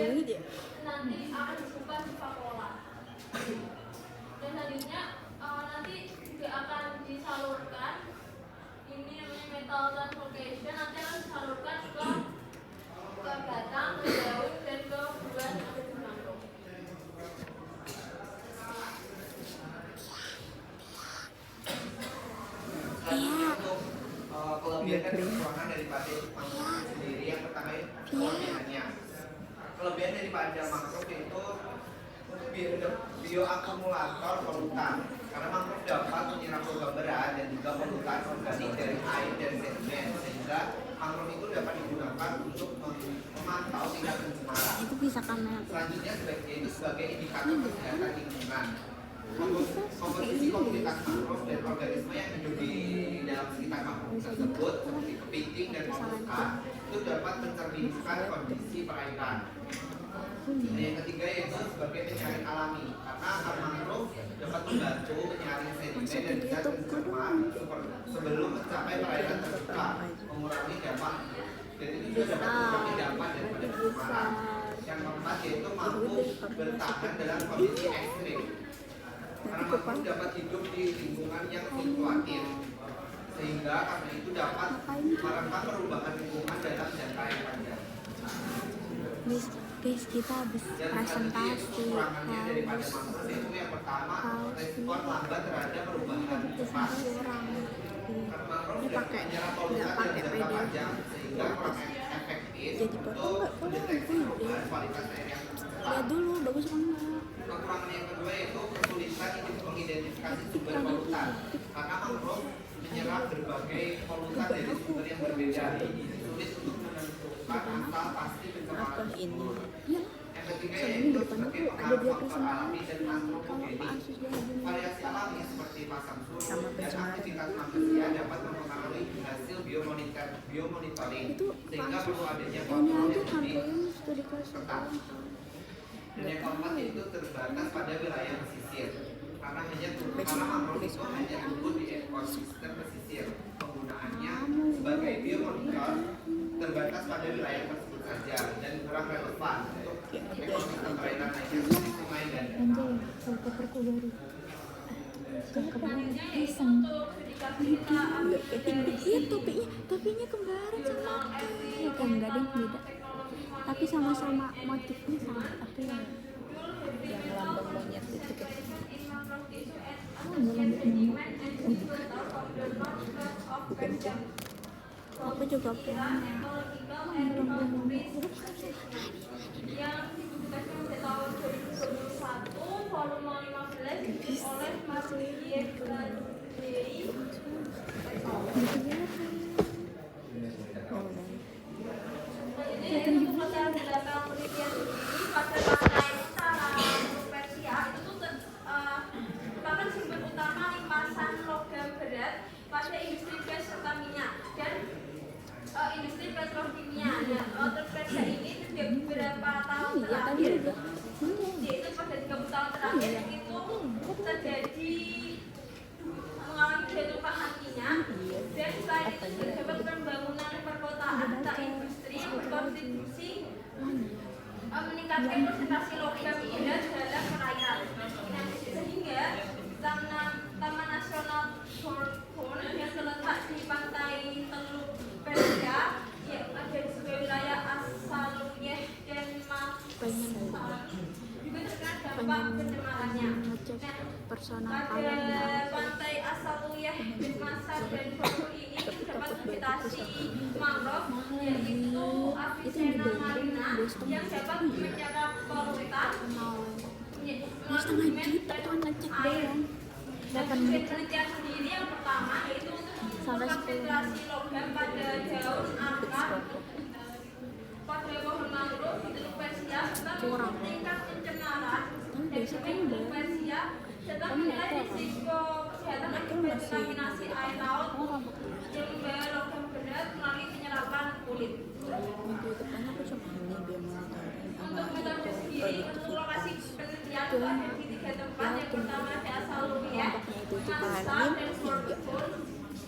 banget ya. Nanti akan disimpan di Pakola. Dan selanjutnya nanti juga akan disalurkan, ini namanya metal translocation, nanti akan disalurkan ke batang, ke daun, dan ke buah yang ada di mangrove. Kelebihan dan kekurangan daripada mangrove sendiri, yang pertama kelebihannya, kelebihan daripada mangrove itu bioakumulator polutan, karena mangrove dapat menyerap logam berat dan juga polutan organik dari air dan sedimen, sehingga mangrove itu dapat digunakan untuk memantau tingkat pencemaran. Itu bisa kamera. Selanjutnya sebagai indikator kesehatan lingkungan. Komposisi komunitas mangrove dan organisme yang hidup di dalam sekitar mangrove tersebut seperti kepiting dan moluska itu dapat mencerminkan kondisi perairan. Dan yang ketiga yaitu sebagai penyaring alami, karena akar mangrove dapat membantu menyaring sedimen dan zat pencemar sebelum mencapai perairan terbuka, mengurangi dampak, dan itu juga dapat mengurangi dampak daripada pencemaran. Yang keempat yaitu mampu bertahan dalam kondisi ekstrim, karena mangrove dapat hidup di lingkungan yang fluktuatif, sehingga karena itu dapat merekam perubahan lingkungan dalam jangka yang panjang. Guys, kita habis presentasi Kekurangannya daripada mangrove itu yang pertama, respon lambat terhadap perubahan cepat. Ini pakai nggak pakai PD, sehingga kurang efektif jadi foto untuk mendeteksi perubahan kualitas air yang cepat. lihat dulu bagus banget. Kekurangan yang kedua yaitu kesulitan mengidentifikasi sumber polutan, karena mangrove menyerap berbagai polutan dari sumber yang berbeda, sulit untuk menentukan asal pasti pencemaran tersebut. Yang ketiga yaitu sebagai pengaruh faktor alami dan antropogenik. Variasi alami seperti pasang surut dan aktivitas manusia dapat mempengaruhi hasil biomonitoring, sehingga perlu adanya kontrol yang lebih ketat. Dan yang keempat yaitu terbatas pada wilayah pesisir, karena mangrove itu hanya tumbuh di ekosistem pesisir. Penggunaannya sebagai biomonitor terbatas pada wilayah tersebut saja dan kurang relevan untuk ekosistem perairan lainnya seperti sungai dan danau. Selanjutnya yaitu untuk dedikasi kita topinya kembaran sama enggak deh, beda. Tapi sama-sama motifnya sama, tapi yang lambang monyet itu kan. Bukan kan? Aku juga punya. Yang dipublikasikan pada tahun 2021 volume 15 oleh Marlies Berry. Jadi untuk latar belakang penelitian ini pada pantai Persia itu tuh merupakan sumber utama limpasan logam berat pada industri gas serta minyak dan industri petrokimia. Nah, Persia ini sudah beberapa tahun terakhir, yaitu pada 30 tahun terakhir itu terjadi mengalami ketumpahan minyak, dan selain itu terdapat pembangunan perkotaan serta industri yang berkontribusi meningkatkan konsentrasi logam berat dalam perairan. Nah, sehingga Taman Nasional Thorn yang terletak di pantai Teluk Persia yang ada di sebuah wilayah Asaluyeh dan Masal juga terkena dampak pencemarannya. Nah, pada pantai Asaluyeh dan Masal dan Thorn ini terdapat vegetasi mangrove yaitu Avicenna marina yang dapat menyerap polutan setengah juta tuh ngecek doang. Dan penelitian sendiri yang pertama yaitu konsentrasi logam pada daun akar pada pohon mangrove di Teluk Persia serta tingkat pencemaran dan Teluk Persia serta menilai risiko kesehatan akibat kontaminasi air laut yang membawa logam berat melalui penyerapan kulit. Untuk metode sendiri, untuk lokasi penelitian itu ada di 3 tempat. Yang pertama ada Asaluyeh, Masal, dan Thorn.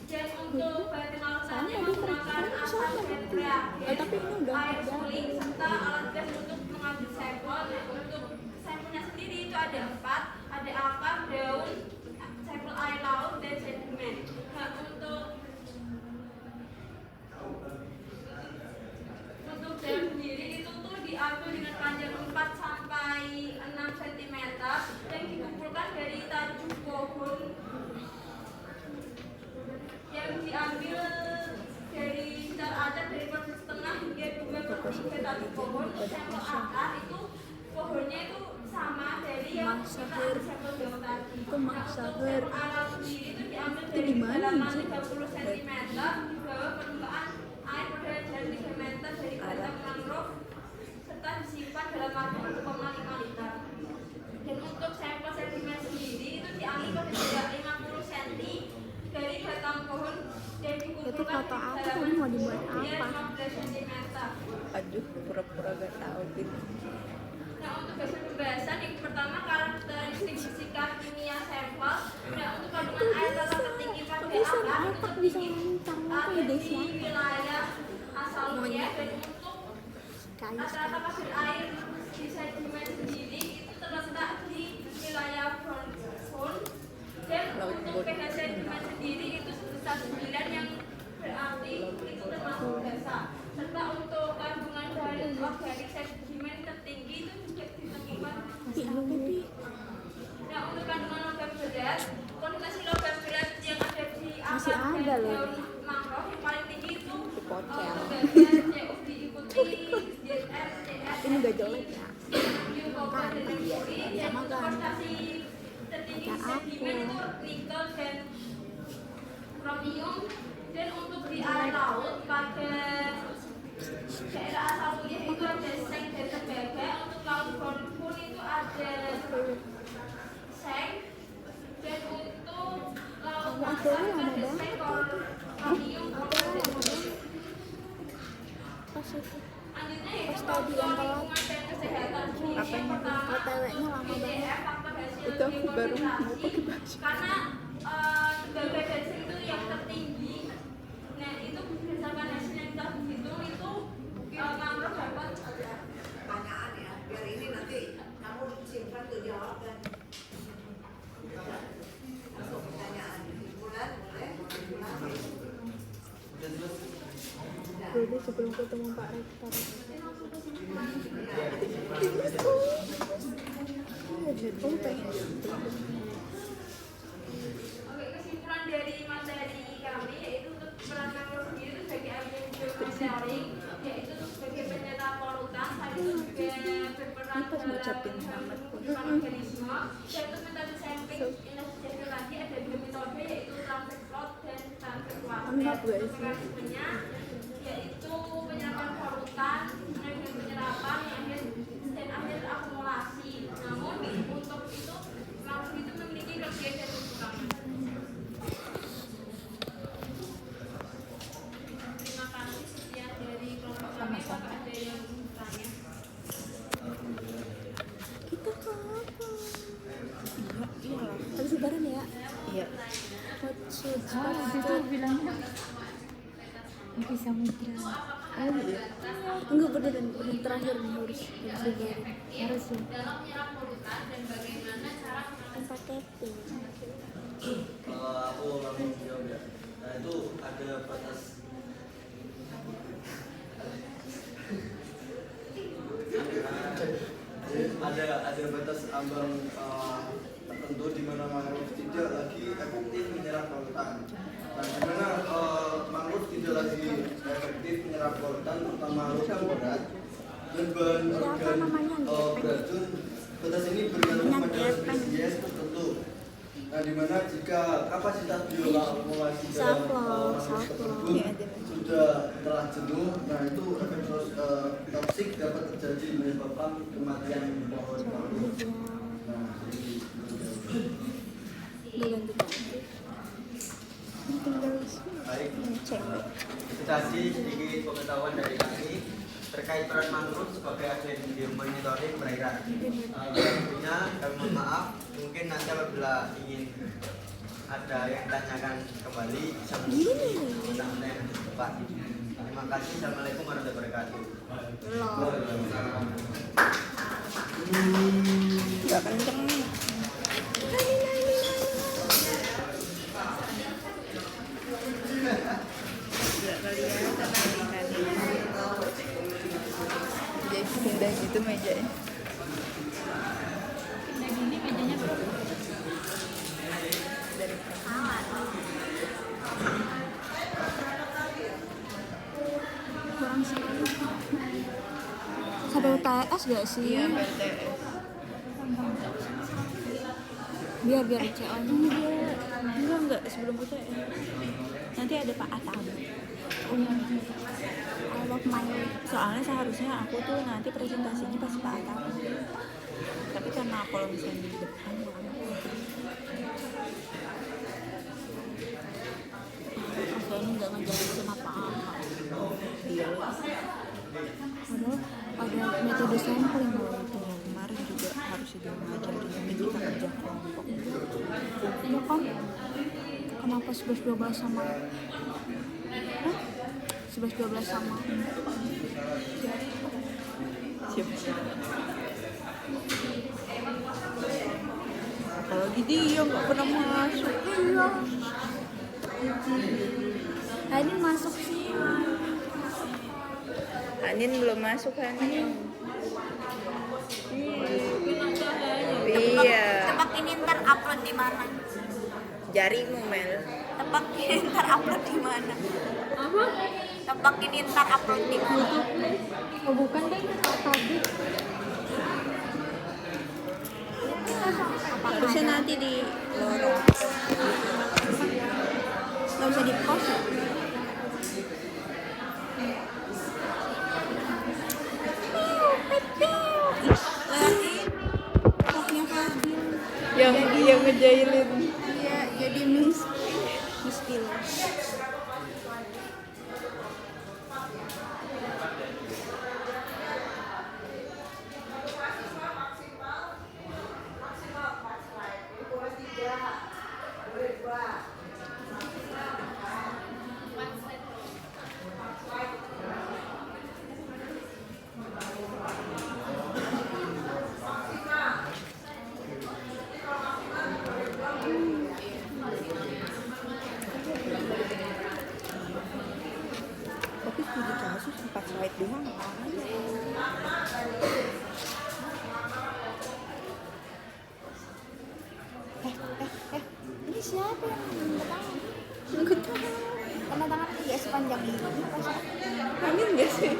Dan untuk bahan alatnya menggunakan asap dan reagen, air suling, serta alat gas untuk mengambil sampel. Nah, untuk sampelnya sendiri itu ada 4, ada akar, daun, sampel air laut, dan sedimen. Nah, untuk daun sendiri itu tuh diambil dengan panjang 4 sampai 6 cm yang dikumpulkan dari tajuk pohon yang diambil dari secara acak dari proses setengah hingga 2/3 tajuk pohon. Sampel akar itu pohonnya itu sama dari yang kita ambil sampel daun tadi. Itu maksahur. Alat sendiri itu diambil Itu dari di mana, kedalaman Ji? 30 cm di bawah permukaan air pada jarak 3 meter dari batang mangrove serta disimpan dalam waktu 1,5 liter. Dan untuk sampel sedimen sendiri itu diambil pada jarak 50 cm dari batang pohon dan Itu dikumpulkan foto di apa? kedalaman Tadi mau dibuat 10 hingga apa? 15 cm. Aduh, pura-pura gak tahu gitu. Nah, untuk bagian pembahasan yang pertama karakteristik fisika kimia sampel. Nah, untuk kandungan air tata tertinggi pada Bisa akar itu otak bisa tertinggi lancang ada kayak di desa. wilayah asalnya. Dan untuk Kayu rata-rata kadar air di sedimen sendiri itu terletak di wilayah brownstone. Dan untuk pH sedimen sendiri itu sebesar 9 yang berarti itu termasuk basa. Serta untuk kandungan dari organik sedimen tertinggi itu juga ditemukan di Pi. Nah, untuk kandungan logam berat, konsentrasi logam berat yang ada di Masih akar ada dan loh. daun mangrove yang paling tinggi itu Pocel. bagian CU diikuti ZR, CR, Ini gak jelek ya. Natrium, koper, dan merkuri. Dan Sama untuk kan. konsentrasi tertinggi Pacar sedimen aku. itu nikel dan kromium. Dan untuk di air laut pada daerah asal kuliah itu ada seng dan tembaga. Untuk laut Borneo itu ada seng. Dan untuk laut pasar itu ada seng, kromium, koper, dan merkuri. Pas itu. Selanjutnya yaitu Pas tadi yang telat. lingkungan dan kesehatan. Apa Yang pertama, OTW-nya lama banget. BDF, faktor hasil Itu aku baru mau pakai dekonsentrasi. baju. Karena tembaga dan seng itu yang tertinggi. Nah, itu berdasarkan hasil yang kita hitung itu mangrove dapat Pertanyaan ya, biar ini nanti kamu simpan tuh jawab dan masuk pertanyaan. Bulan boleh? Bulan. Dulu sebelum ketemu Pak Rektor. Oh, pengen Oke, kesimpulan dari materi kami yaitu untuk peran mangrove sendiri itu sebagai agen geomonitoring, yaitu sebagai penyerap polutan, tadi itu juga berperan Ini pas ngucapin selamat. dalam organisme. Dan untuk metode sampling yang sejajar lagi ada 2 metode yaitu transfer plot dan transfer Enggak, water. guys. Mekanismenya yaitu penyerapan polutan, kemudian penyerapan dan akhir akumulasi. Namun untuk itu mangrove itu memiliki kelebihan dan kekurangan. Terima kasih. Sekian dari kelompok kami. Apakah ada yang bertanya? Kita kapan? Iya lah. Habis lebaran ya? Iya. What should Itu bilangnya di samudra Oh iya. Enggak beneran terakhir harus lebaran. harus ya. Dalam menyerap polutan dan bagaimana cara Tempat tapping. Kalau aku langsung jawab ya. Nah itu ada batas ada batas ambang tertentu di mana mangrove tidak lagi efektif menyerap polutan. Nah, di mana mangrove tidak lagi efektif menyerap polutan terutama logam berat dan bahan organ beracun. Batas ini bergantung pada spesies tertentu. Nah, di mana jika kapasitas bioakumulasi dalam mangrove tersebut sudah telah jenuh, nah itu efek toksik dapat terjadi menyebabkan kematian pohon mangrove. Nah, jadi Bulan juga nanti. Ini tinggal baik. cewek. Itu tadi sedikit pengetahuan dari kami terkait peran mangrove sebagai agen geomonitoring perairan. Selanjutnya kami mohon maaf, mungkin nanti apabila ingin ada yang tanyakan kembali bisa menghubungi anda yang tepat. Terima kasih. Assalamualaikum warahmatullahi wabarakatuh. Loh. Waalaikumsalam. Nggak kenceng nih. Nggak kelihatan nih. Jadi pindah gitu mejanya. Nah gini mejanya berapa? kurang sekali. Sampai UTS gak sih? Iya, PTS. biar CO nya enggak sebelum UTS nanti ada Pak Atam. I love my soalnya seharusnya aku tuh nanti presentasinya pas Pak Atam, tapi karena kalau misalnya di depan ini nggak ngejelasin apa-apa. Iya. Padahal ada metode sampling loh itu. Kemarin juga harus dia ngajarin ini kita kerja kelompok. Iya kan? Kenapa 11-12 sama? Hah? 11-12 sama? Siapa? Apalagi dia nggak pernah masuk. Iya. Tadi masuk sih. Anin belum masuk Anin. Iya. Tebak ini ntar upload di mana? Jarimu Mel. Tebak ini ntar upload di mana? Apa? Tebak ini ntar upload di mana? Oh bukan deh, tadi. Harusnya nanti di lorong. Nggak bisa di post ya? Pokoknya Fadil. Yang ngejailin. Iya, jadi Miss Pil. Tapi studi kasus 4 slide doang apaan? Ini siapa yang pertama? Enggak tahu. Tanda tangan ya sepanjang ini. Amin nggak sih?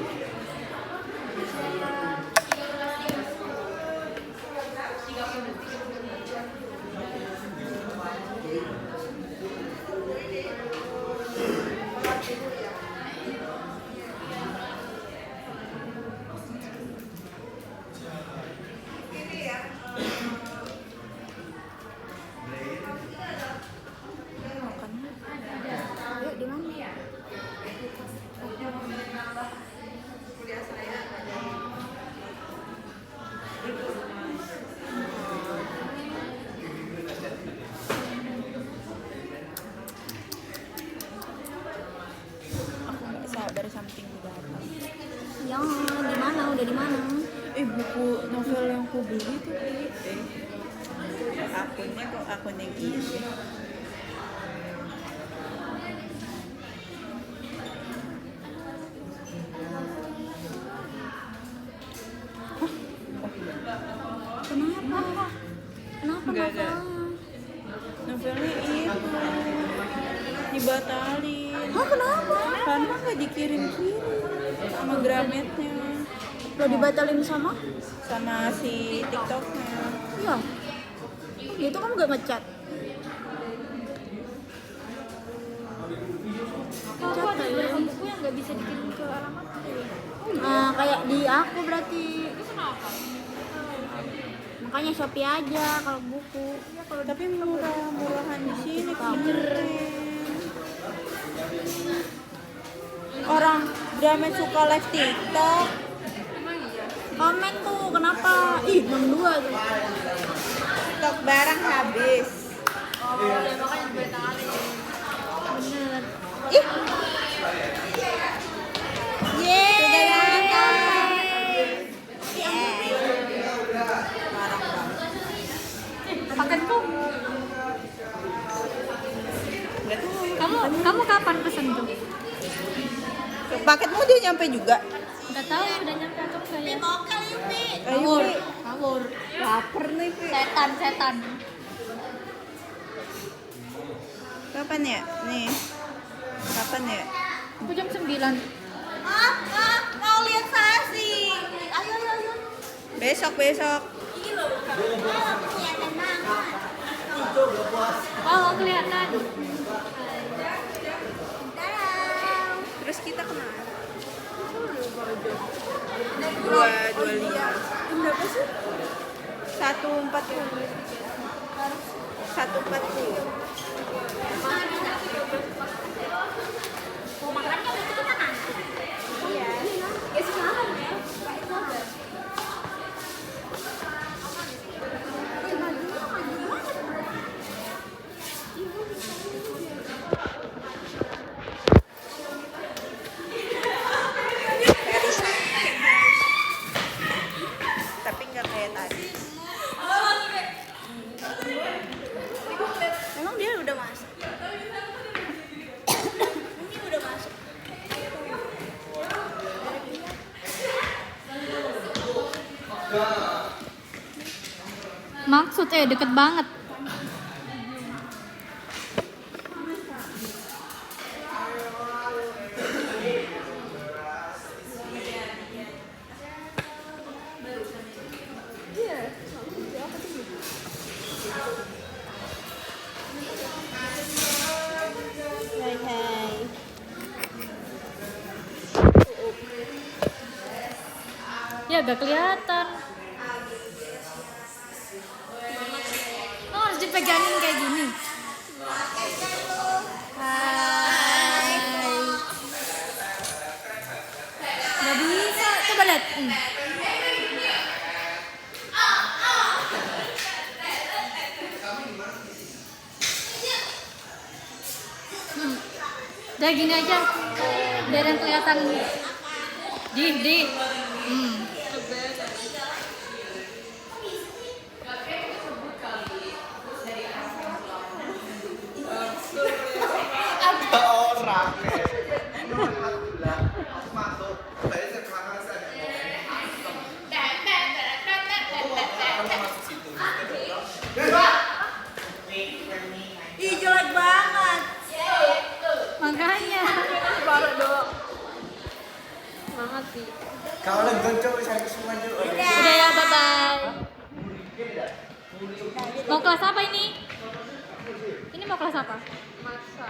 Yuk di mana? Aku nggak sabar something datang. Ya, di mana? Udah di mana? Buku novel yang aku beli tuh gitu. Akunnya kok akun yang ini. Kenapa? Kenapa Nggak ada. masalahnya? Novelnya itu dibatalin. Hah, kenapa? Karena nggak dikirim-kirim sama Grametnya, Lo dibatalin sama? sama si TikToknya. Iya. Itu kan gak ngechat. Kok ada beberapa buku yang nggak bisa dikirim ke alamat? Nah, kayak di aku berarti. Itu kenapa? Makanya Shopee aja kalau buku. Tapi murah-murahan di sini keren. Orang Gramet suka live TikTok. Komen tuh, kenapa? Ih, 62 tuh. Stok barang habis. Ya makanya dibatalin. Bener. Ih, Yeay. sudah datang. Paketmu dia nyampe juga. Nggak tahu udah nyampe atau enggak ya. Ayo, Pi. Ngawur. Laper nih, Pi. Setan. Kapan ya? Nih. Kapan ya? Aku jam 9. Mau lihat saya sih. Ayo. Besok. Oh, kelihatan. Terus kita kemana? 225. Berapa sih? 140. 140. Mau makannya berarti kita nanti. Iya. Ya sekarang ya. Pak itu aja. Tapi nggak kayak tadi. Emang dia udah masuk? Ini udah masuk. Maksudnya deket banget. Hai. Ya gak kelihatan. Oh, harus dipegangin kayak gini. Hai. Gak bisa. Coba lihat. Udah gini aja. Biar yang kelihatan. Di. Ada orang masuk saya sekarang saya masuk situ. Ih, jelek banget. Makanya. Parah dong. Semangat sih. Kalau lagi goncok saya semua juga. Udah ya, bye-bye. Mau kelas apa ini? Ini mau kelas apa? Masa.